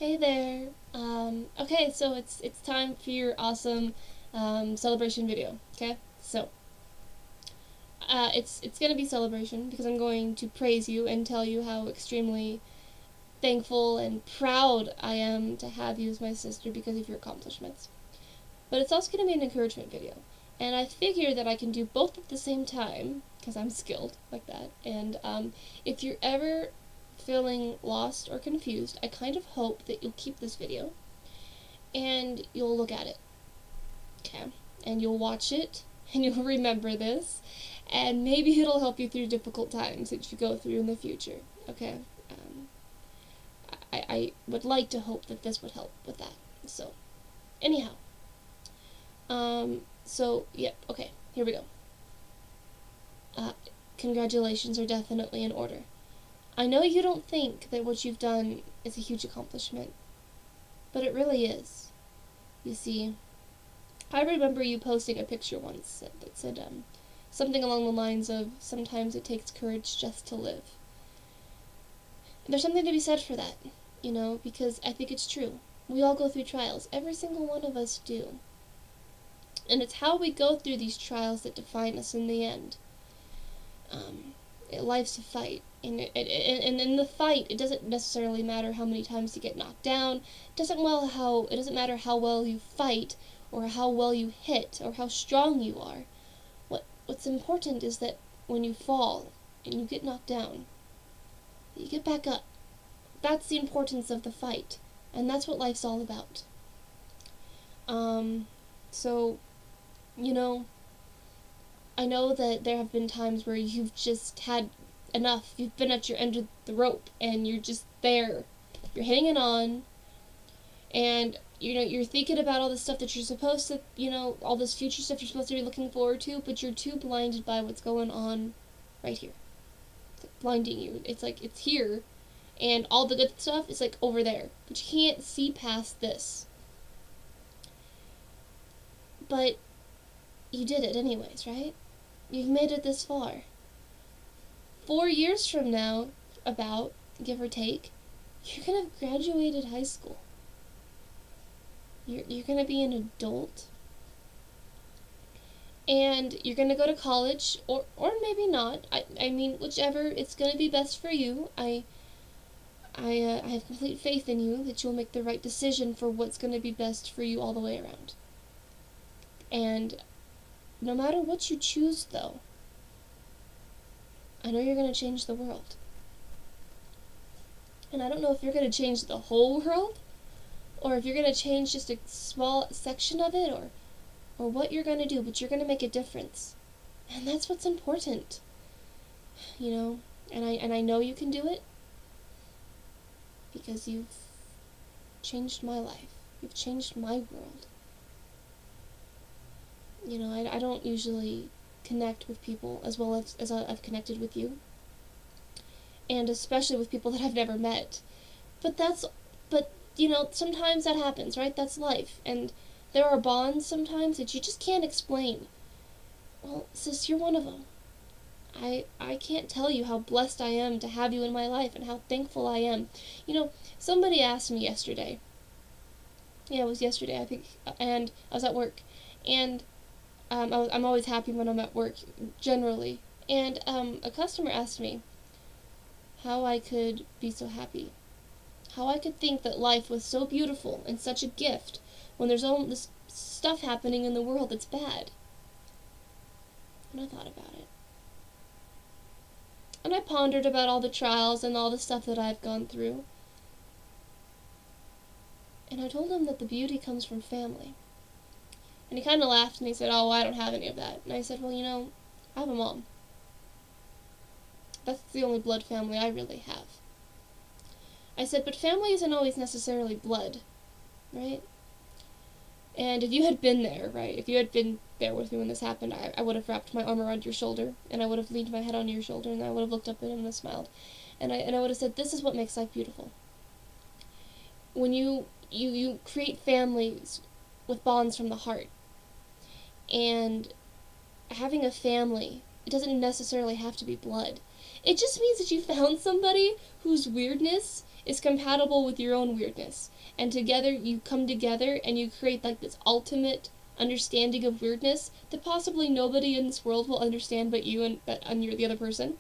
Hey there. Okay, so it's time for your awesome celebration video. Okay, so it's gonna be celebration because I'm going to praise you and tell you how extremely thankful and proud I am to have you as my sister because of your accomplishments. But it's also gonna be an encouragement video, and I figure that I can do both at the same time because I'm skilled like that. And if you're ever feeling lost or confused, I kind of hope that you'll keep this video and you'll look at it, okay? And you'll watch it and you'll remember this, and maybe it'll help you through difficult times that you go through in the future, okay? Um, I would like to hope that this would help with that. So, anyhow, yep, okay, here we go. Uh, Congratulations are definitely in order. I know you don't think that what you've done is a huge accomplishment, but it really is. You see, I remember you posting a picture once that said something along the lines of, sometimes it takes courage just to live. And there's something to be said for that, because I think it's true. We all go through trials. Every single one of us do. And it's how we go through these trials that define us in the end. Life's a fight. And in the fight, it doesn't necessarily matter how many times you get knocked down. It doesn't matter how well you fight, or how well you hit, or how strong you are. What's important is that when you fall and you get knocked down, you get back up. That's the importance of the fight, and that's what life's all about. So, I know that there have been times where you've just had enough. You've been at your end of the rope, and you're just there. You're hanging on, and you're thinking about all the stuff that you're supposed to, all this future stuff you're supposed to be looking forward to, but you're too blinded by what's going on right here. It's like blinding you. It's like it's here, and all the good stuff is like over there, but you can't see past this. But you did it anyways, right? You've made it this far. 4 years from now, about, give or take, you're gonna have graduated high school. You're gonna be an adult, and you're gonna go to college, or maybe not. I mean, whichever, it's gonna be best for you. I have complete faith in you that you'll make the right decision for what's gonna be best for you all the way around. And no matter what you choose, though, I know you're gonna change the world. And I don't know if you're gonna change the whole world, or if you're going to change just a small section of it, or what you're going to do, but you're going to make a difference. And that's what's important. And I know you can do it because you've changed my life. You've changed my world. I don't usually connect with people as well as I've connected with you. And especially with people that I've never met. But sometimes that happens, right? That's life. And there are bonds sometimes that you just can't explain. Well, sis, you're one of them. I can't tell you how blessed I am to have you in my life and how thankful I am. Somebody asked me yesterday. Yeah, it was yesterday, I think. And I was at work. And I'm always happy when I'm at work, generally. And a customer asked me how I could be so happy. How I could think that life was so beautiful and such a gift when there's all this stuff happening in the world that's bad. And I thought about it. And I pondered about all the trials and all the stuff that I've gone through. And I told him that the beauty comes from family. And he kind of laughed and he said, "Oh, I don't have any of that." And I said, "Well, I have a mom. That's the only blood family I really have." I said, "But family isn't always necessarily blood, right? And if you had been there, right, if you had been there with me when this happened, I would have wrapped my arm around your shoulder, and I would have leaned my head on your shoulder, and I would have looked up at him and smiled. And I would have said, this is what makes life beautiful. When you create families with bonds from the heart, and having a family, it doesn't necessarily have to be blood. It just means that you found somebody whose weirdness is compatible with your own weirdness. And together, you come together and you create like this ultimate understanding of weirdness that possibly nobody in this world will understand but you and you're the other person.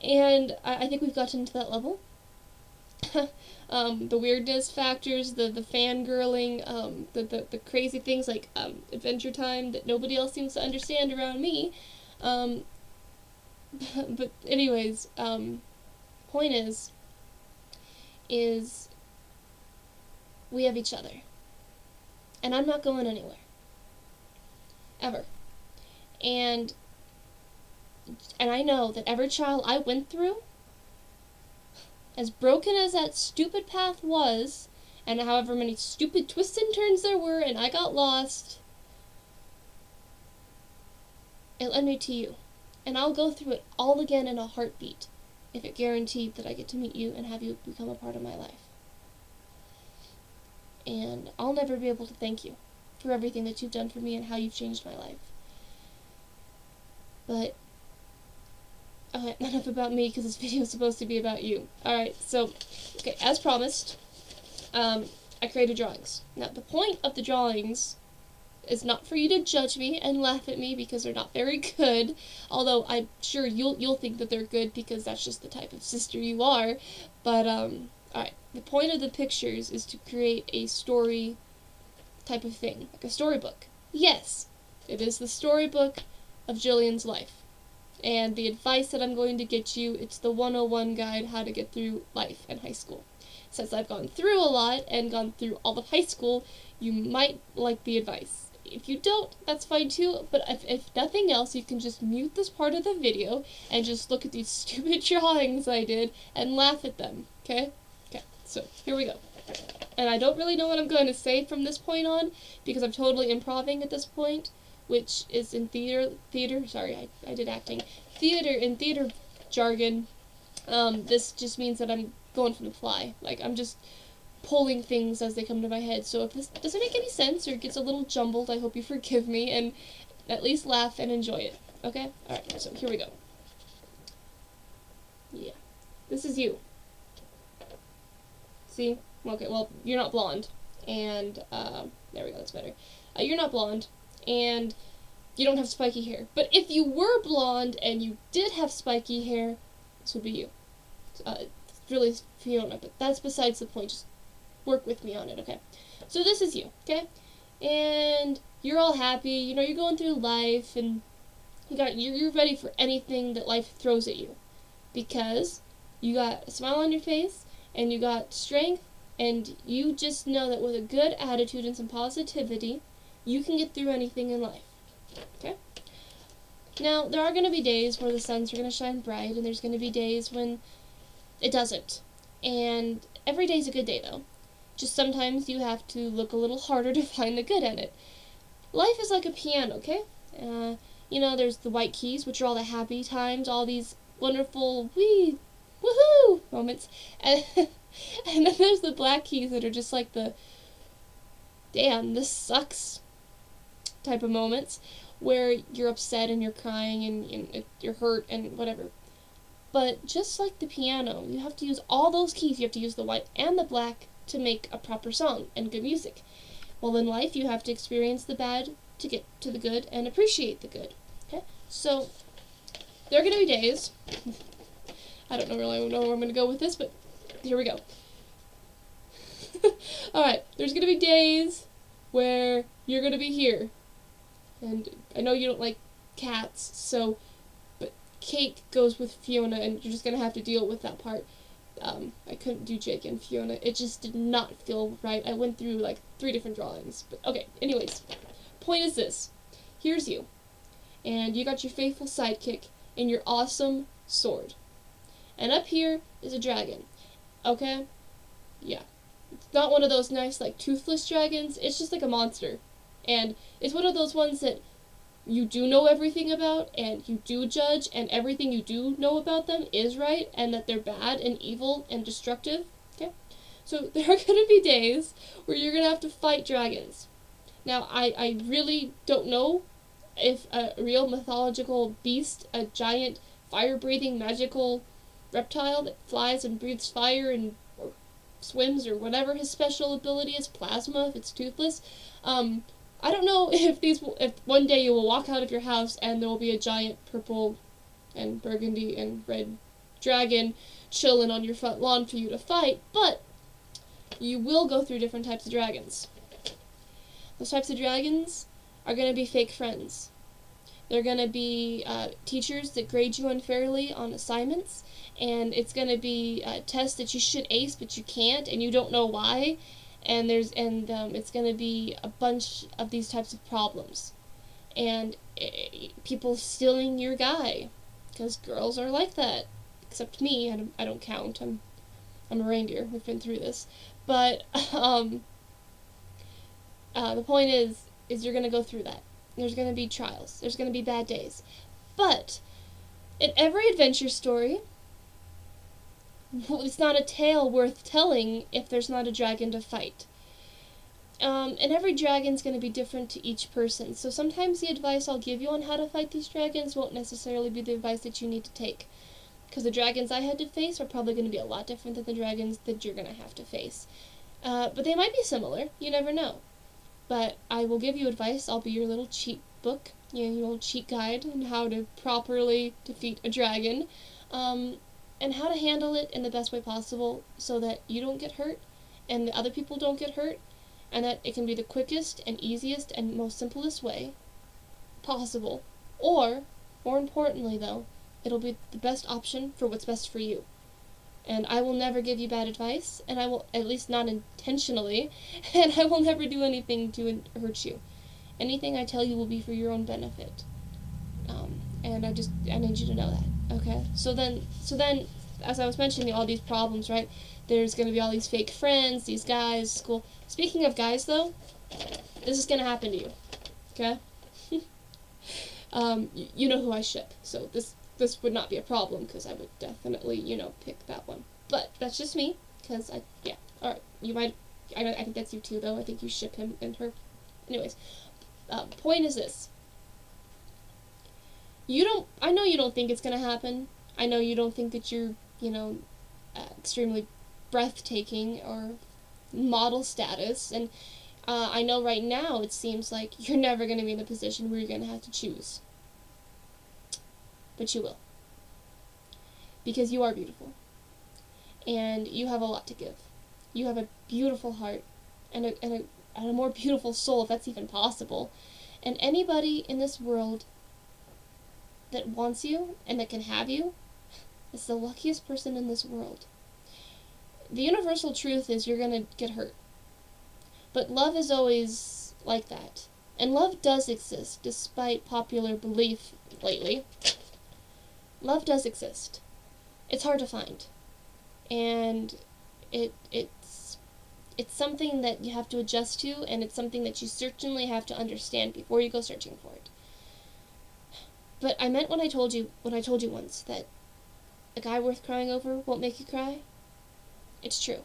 And I think we've gotten to that level. The weirdness factors, the fangirling, the crazy things like Adventure Time that nobody else seems to understand around me. But anyways, point is we have each other. And I'm not going anywhere. Ever. And I know that every trial I went through, as broken as that stupid path was, and however many stupid twists and turns there were, and I got lost, it led me to you. And I'll go through it all again in a heartbeat if it guaranteed that I get to meet you and have you become a part of my life. And I'll never be able to thank you for everything that you've done for me and how you've changed my life. But enough about me, because this video is supposed to be about you. Alright, so, okay, as promised, I created drawings. Now, the point of the drawings is not for you to judge me and laugh at me because they're not very good, although I'm sure you'll think that they're good because that's just the type of sister you are. But, alright, the point of the pictures is to create a story type of thing, like a storybook. Yes, it is the storybook of Jillian's life. And the advice that I'm going to get you, it's the 101 guide how to get through life and high school. Since I've gone through a lot and gone through all of high school, you might like the advice. If you don't, that's fine too, but if nothing else, you can just mute this part of the video and just look at these stupid drawings I did and laugh at them, okay? Okay, so here we go. And I don't really know what I'm going to say from this point on, because I'm totally improvising at this point, which is in theater, sorry, I did acting. In theater jargon, this just means that I'm going from the fly. Like, I'm just pulling things as they come to my head. So if this doesn't make any sense or gets a little jumbled, I hope you forgive me and at least laugh and enjoy it. Okay? Alright, so here we go. Yeah. This is you. See? Okay, well, you're not blonde. And, there we go, that's better. You're not blonde. And you don't have spiky hair. But if you were blonde and you did have spiky hair, this would be you. Really Fiona, but that's besides the point. Just work with me on it, okay? So this is you, okay? And you're all happy, you know, you're going through life, and you're ready for anything that life throws at you. Because you got a smile on your face, and you got strength, and you just know that with a good attitude and some positivity, you can get through anything in life, okay? Now, there are going to be days where the suns are going to shine bright, and there's going to be days when it doesn't. And every day's a good day, though. Just sometimes you have to look a little harder to find the good in it. Life is like a piano, okay? You know, there's the white keys, which are all the happy times, all these wonderful woohoo moments. And then there's the black keys that are just like the damn, this sucks type of moments where you're upset and you're crying and you're hurt and whatever. But just like the piano, you have to use all those keys. You have to use the white and the black to make a proper song and good music. Well, in life, you have to experience the bad to get to the good and appreciate the good. Okay? So, there are going to be days, I don't really know where I'm going to go with this, but here we go. Alright, there's going to be days where you're going to be here. And I know you don't like cats, so, but Kate goes with Fiona, and you're just going to have to deal with that part. I couldn't do Jake and Fiona. It just did not feel right. I went through, like, 3 different drawings. But, okay, anyways. Point is this. Here's you. And you got your faithful sidekick and your awesome sword. And up here is a dragon. Okay? Yeah. It's not one of those nice, like, toothless dragons. It's just like a monster. And it's one of those ones that you do know everything about, and you do judge, and everything you do know about them is right, and that they're bad and evil and destructive. Okay? So there are going to be days where you're going to have to fight dragons. Now, I really don't know if a real mythological beast, a giant fire-breathing magical reptile that flies and breathes fire and or swims, or whatever his special ability is, plasma if it's toothless. I don't know if one day you will walk out of your house and there will be a giant purple and burgundy and red dragon chilling on your front lawn for you to fight, but you will go through different types of dragons. Those types of dragons are going to be fake friends. They're going to be teachers that grade you unfairly on assignments, and it's going to be tests that you should ace but you can't, and you don't know why. And it's going to be a bunch of these types of problems, and people stealing your guy, because girls are like that. Except me, I don't count. I'm a reindeer. We've been through this, but the point is you're going to go through that. There's going to be trials. There's going to be bad days. But in every adventure story, it's not a tale worth telling if there's not a dragon to fight. And every dragon's going to be different to each person. So sometimes the advice I'll give you on how to fight these dragons won't necessarily be the advice that you need to take. Because the dragons I had to face are probably going to be a lot different than the dragons that you're going to have to face. But they might be similar. You never know. But I will give you advice. I'll be your little cheat book, your little cheat guide on how to properly defeat a dragon, and how to handle it in the best way possible so that you don't get hurt and the other people don't get hurt, and that it can be the quickest and easiest and most simplest way possible. Or, more importantly though, it'll be the best option for what's best for you. And I will never give you bad advice, and I will, at least not intentionally, and I will never do anything to hurt you. Anything I tell you will be for your own benefit. And I need you to know that, okay? So then, as I was mentioning, all these problems, right? There's going to be all these fake friends, these guys, school. Speaking of guys, though, this is going to happen to you, okay? You know who I ship, so this would not be a problem, because I would definitely, pick that one. But that's just me, because alright, you might, I think that's you too, though. I think you ship him and her. Anyways, point is this. I know you don't think it's gonna happen. I know you don't think that you're, extremely breathtaking or model status, and I know right now it seems like you're never gonna be in a position where you're gonna have to choose. But you will. Because you are beautiful. And you have a lot to give. You have a beautiful heart and a more beautiful soul, if that's even possible. And anybody in this world that wants you and that can have you is the luckiest person in this world. The universal truth is you're going to get hurt. But love is always like that. And love does exist, despite popular belief lately. Love does exist. It's hard to find. And it's something that you have to adjust to, and it's something that you certainly have to understand before you go searching for it. But I meant when I told you once that a guy worth crying over won't make you cry. It's true.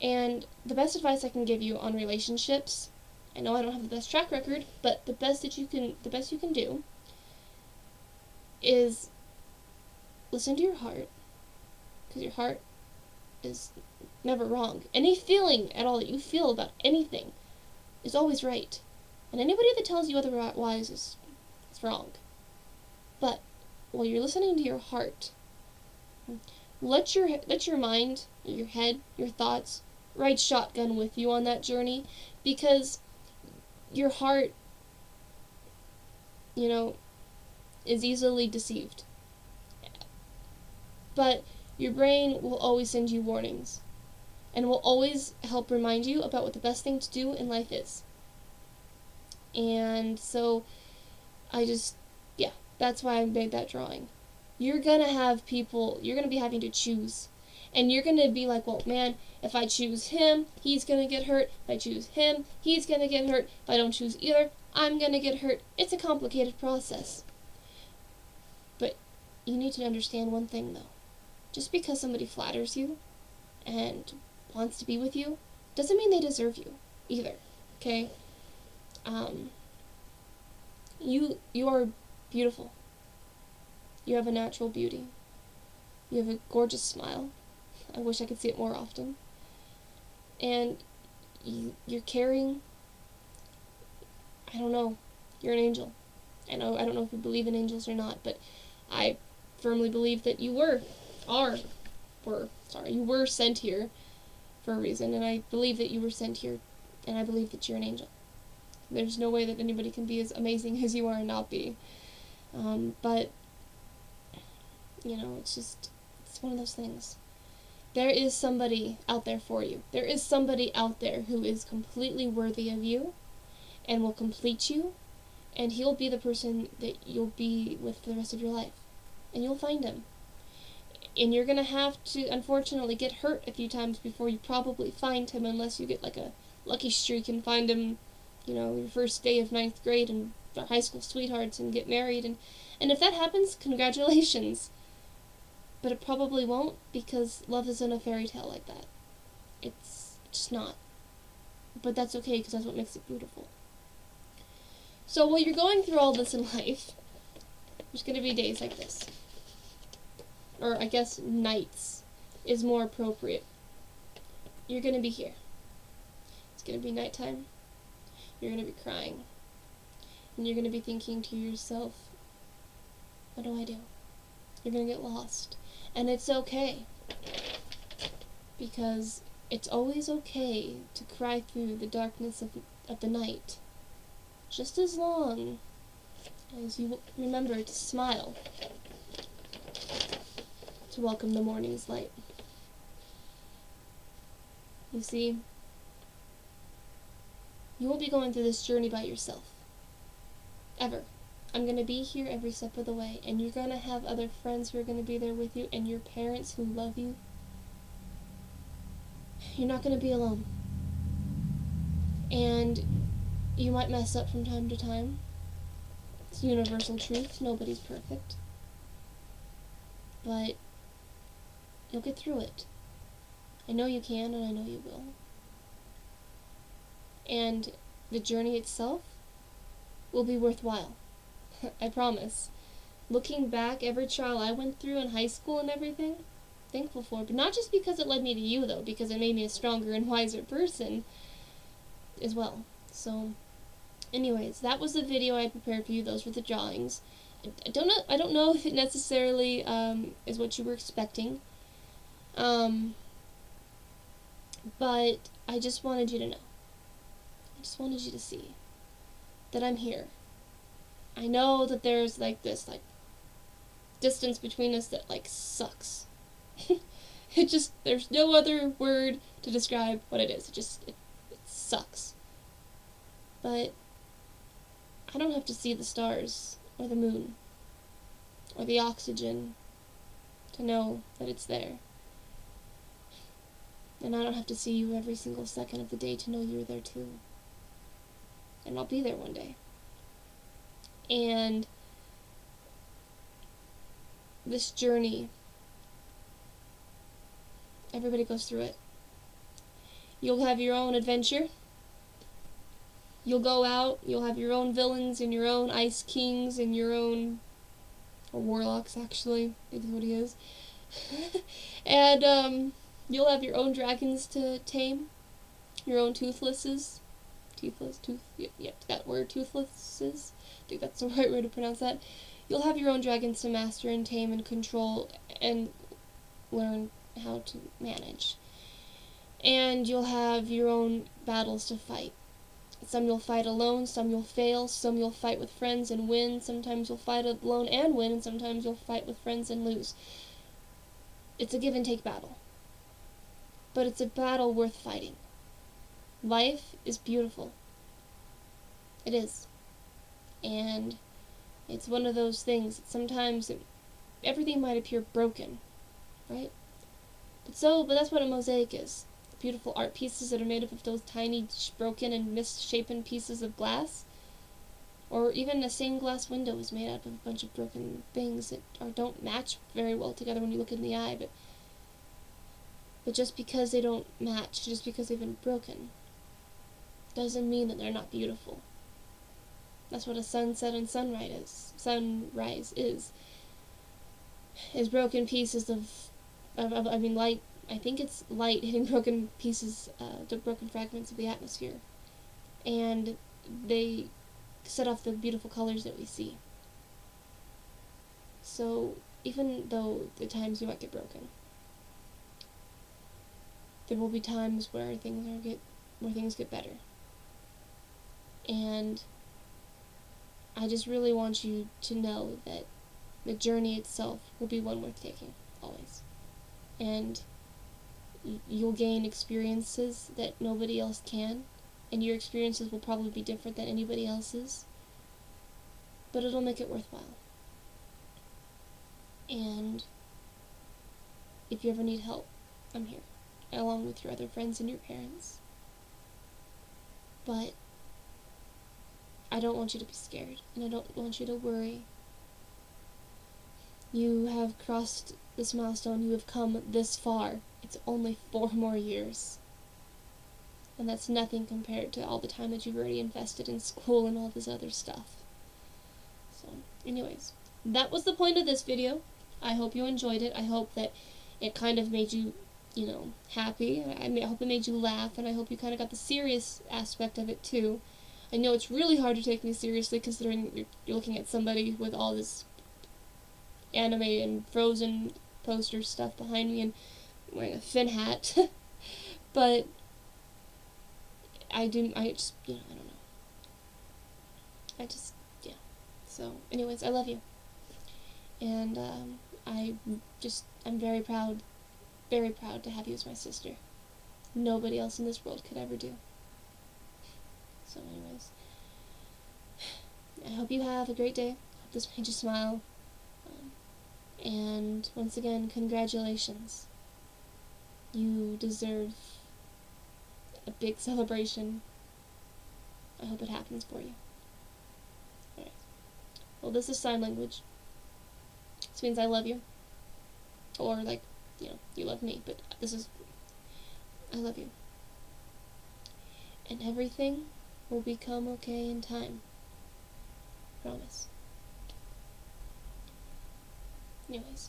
And the best advice I can give you on relationships, I know I don't have the best track record, but the best you can do is listen to your heart, because your heart is never wrong. Any feeling at all that you feel about anything is always right. And anybody that tells you otherwise is wrong. But while you're listening to your heart, let your mind, your head, your thoughts ride shotgun with you on that journey, because your heart, is easily deceived. But your brain will always send you warnings, and will always help remind you about what the best thing to do in life is. And so, that's why I made that drawing. You're gonna be having to choose. And you're gonna be like, well, man, if I choose him, he's gonna get hurt. If I choose him, he's gonna get hurt. If I don't choose either, I'm gonna get hurt. It's a complicated process. But you need to understand one thing, though. Just because somebody flatters you and wants to be with you doesn't mean they deserve you either, okay? You are beautiful. You have a natural beauty. You have a gorgeous smile. I wish I could see it more often. and you're caring. I don't know. You're an angel. I don't know if you believe in angels or not, but I firmly believe that you were sent here for a reason, and I believe that you were sent here, and I believe that you're an angel. There's no way that anybody can be as amazing as you are and not be. But, it's one of those things. There is somebody out there for you. There is somebody out there who is completely worthy of you and will complete you, and he'll be the person that you'll be with for the rest of your life. And you'll find him. And you're going to have to, unfortunately, get hurt a few times before you probably find him, unless you get like a lucky streak and find him, your first day of 9th grade and are high school sweethearts and get married. And if that happens, congratulations. But it probably won't, because love isn't a fairy tale like that. It's just not. But that's okay, because that's what makes it beautiful. So while you're going through all this in life, there's going to be days like this. Or I guess nights is more appropriate. You're going to be here. It's going to be nighttime. You're going to be crying. And you're going to be thinking to yourself, what do I do? You're going to get lost. And it's okay. Because it's always okay to cry through the darkness of the night. Just as long as you remember to smile to welcome the morning's light. You see, you won't be going through this journey by yourself. Ever. I'm going to be here every step of the way, and you're going to have other friends who are going to be there with you, and your parents who love you. You're not going to be alone. And you might mess up from time to time. It's universal truth. Nobody's perfect. But you'll get through it. I know you can, and I know you will. And the journey itself will be worthwhile. I promise. Looking back, every trial I went through in high school and everything, thankful for. But not just because it led me to you, though, because it made me a stronger and wiser person as well. So, anyways, that was the video I prepared for you. Those were the drawings. I don't know if it necessarily is what you were expecting. But I just wanted you to know. I just wanted you to see that I'm here. I know that there's this distance between us that sucks. There's no other word to describe what it is. It sucks. But I don't have to see the stars or the moon or the oxygen to know that it's there. And I don't have to see you every single second of the day to know you're there too. And I'll be there one day. And this journey, everybody goes through it. You'll have your own adventure. You'll go out, you'll have your own villains and your own ice kings and your own, or warlocks actually, is what he is. And you'll have your own dragons to tame, your own toothlesses. That word, toothlesses. I think that's the right way to pronounce that. You'll have your own dragons to master and tame and control and learn how to manage. And you'll have your own battles to fight. Some you'll fight alone, some you'll fail, some you'll fight with friends and win, sometimes you'll fight alone and win, and sometimes you'll fight with friends and lose. It's a give and take battle. But it's a battle worth fighting. Life is beautiful. It is. And it's one of those things that sometimes everything might appear broken, right? But that's what a mosaic is. Beautiful art pieces that are made up of those tiny, broken and misshapen pieces of glass. Or even a stained glass window is made up of a bunch of broken things that don't match very well together when you look in the eye. But just because they don't match, just because they've been broken, doesn't mean that they're not beautiful. That's what a sunset and sunrise is broken pieces of light I think it's light hitting broken pieces, the broken fragments of the atmosphere. And they set off the beautiful colors that we see. So even though the times you might get broken, there will be times where things get better. And I just really want you to know that the journey itself will be one worth taking, always. And you'll gain experiences that nobody else can, and your experiences will probably be different than anybody else's, but it'll make it worthwhile. And if you ever need help, I'm here, along with your other friends and your parents. But I don't want you to be scared, and I don't want you to worry. You have crossed this milestone, you have come this far. It's only 4 more years. And that's nothing compared to all the time that you've already invested in school and all this other stuff. So, anyways, that was the point of this video. I hope you enjoyed it. I hope that it kind of made you, happy. I hope it made you laugh, and I hope you kind of got the serious aspect of it too. I know it's really hard to take me seriously considering you're looking at somebody with all this anime and Frozen poster stuff behind me and wearing a Finn hat. But I don't know. Yeah. So, anyways, I love you. And I'm very proud to have you as my sister. Nobody else in this world could ever do. So, anyways, I hope you have a great day. I hope this made you smile. And once again, congratulations. You deserve a big celebration. I hope it happens for you. Alright. Well, this is sign language. This means I love you. Or, you love me, but this is, I love you. And everything will become okay in time. Promise. Anyways.